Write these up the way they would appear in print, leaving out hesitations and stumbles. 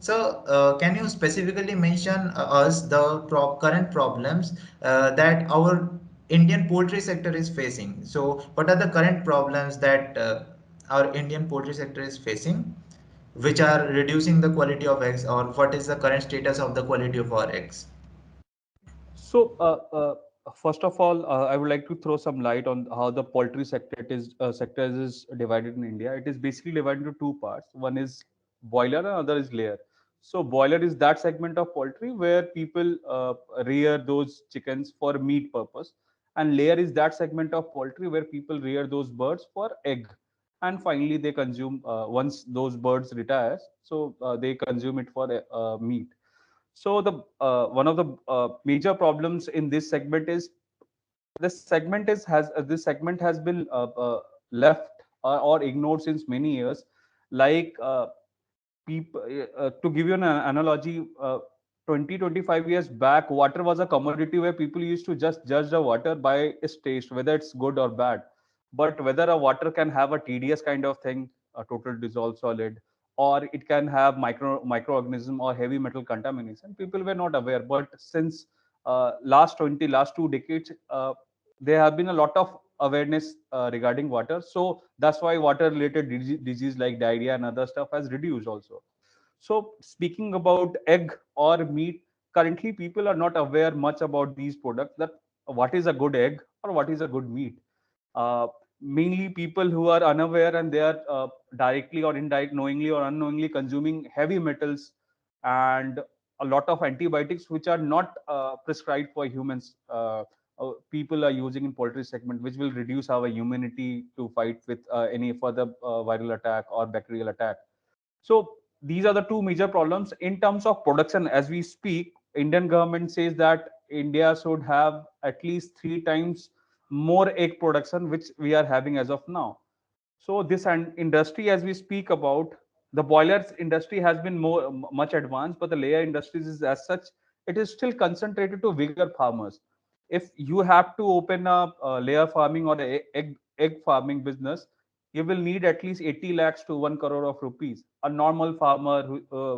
So, can you specifically mention us the current problems that our Indian poultry sector is facing? So, what are the current problems that our Indian poultry sector is facing, which are reducing the quality of eggs, or what is the current status of the quality of our eggs? So, first of all, I would like to throw some light on how the poultry sector is divided in India. It is basically divided into two parts. One is boiler, and other is layer. So, boiler is that segment of poultry where people rear those chickens for meat purpose, and layer is that segment of poultry where people rear those birds for egg, and finally they consume once those birds retire. So they consume it for meat. So the one of the major problems in this segment is this segment has been left or ignored since many years. Like people, to give you an analogy, 20-25 years back, water was a commodity where people used to just judge the water by its taste, whether it's good or bad. But whether a water can have a tedious kind of thing, a total dissolved solid, or it can have microorganism or heavy metal contamination, people were not aware. But since last 2 decades, there have been a lot of awareness regarding water. So that's why water related disease like diarrhea and other stuff has reduced also. So speaking about egg or meat, currently people are not aware much about these products, that what is a good egg or what is a good meat. Mainly people who are unaware, and they are directly or indirect, knowingly or unknowingly consuming heavy metals and a lot of antibiotics which are not prescribed for humans. People are using in poultry segment, which will reduce our immunity to fight with any further viral attack or bacterial attack. So these are the two major problems in terms of production. As we speak, Indian government says that India should have at least 3 times more egg production, which we are having as of now. So this industry, as we speak about, the boilers industry has been much advanced, but the layer industries is as such, it is still concentrated to bigger farmers. If you have to open a, layer farming or a egg farming business, you will need at least 80 lakhs to 1 crore of rupees. A normal farmer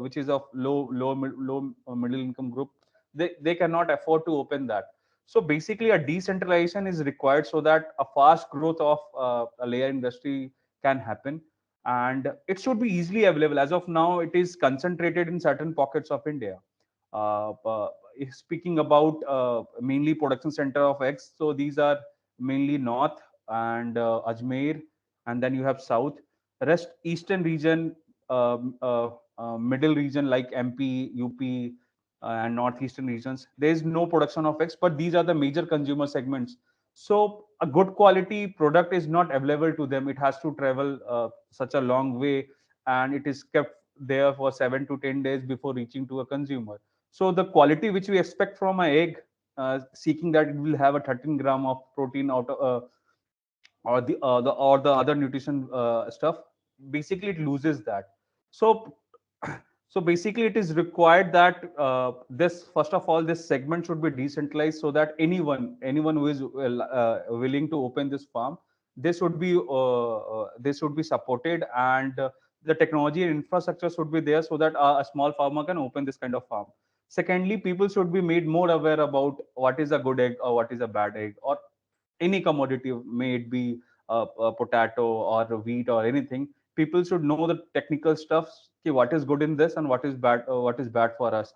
which is of low middle income group, they cannot afford to open that. So basically, a decentralization is required so that a fast growth of a layer industry can happen, and it should be easily available. As of now, it is concentrated in certain pockets of India. Uh, uh, Speaking about mainly production center of eggs, so these are mainly north and Ajmer, and then you have south. Rest eastern region, middle region like MP, UP, and northeastern regions, there is no production of eggs, but these are the major consumer segments. So a good quality product is not available to them. It has to travel such a long way, and it is kept there for 7 to 10 days before reaching to a consumer. So the quality which we expect from an egg, seeking that it will have a 13 gram of protein out of, or the other nutrition stuff, basically it loses that. So so basically it is required that this, first of all, this segment should be decentralized, so that anyone who is willing to open this farm, this should be supported, and the technology and infrastructure should be there so that a small farmer can open this kind of farm. Secondly, people should be made more aware about what is a good egg or what is a bad egg, or any commodity, may it be a potato or a wheat or anything. People should know the technical stuff, ki what is good in this and what is bad for us.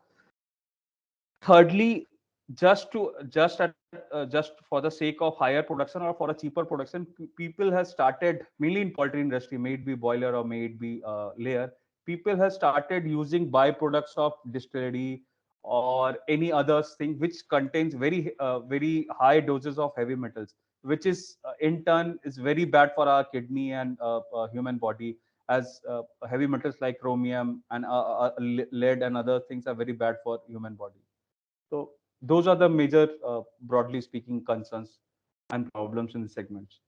Thirdly, just for the sake of higher production or for a cheaper production, people have started, mainly in poultry industry, may it be boiler or may it be layer, people have started using byproducts of distillery or any other thing which contains very high doses of heavy metals, which is in turn is very bad for our kidney and human body, as heavy metals like chromium and lead and other things are very bad for human body. So those are the major, broadly speaking, concerns and problems in the segments.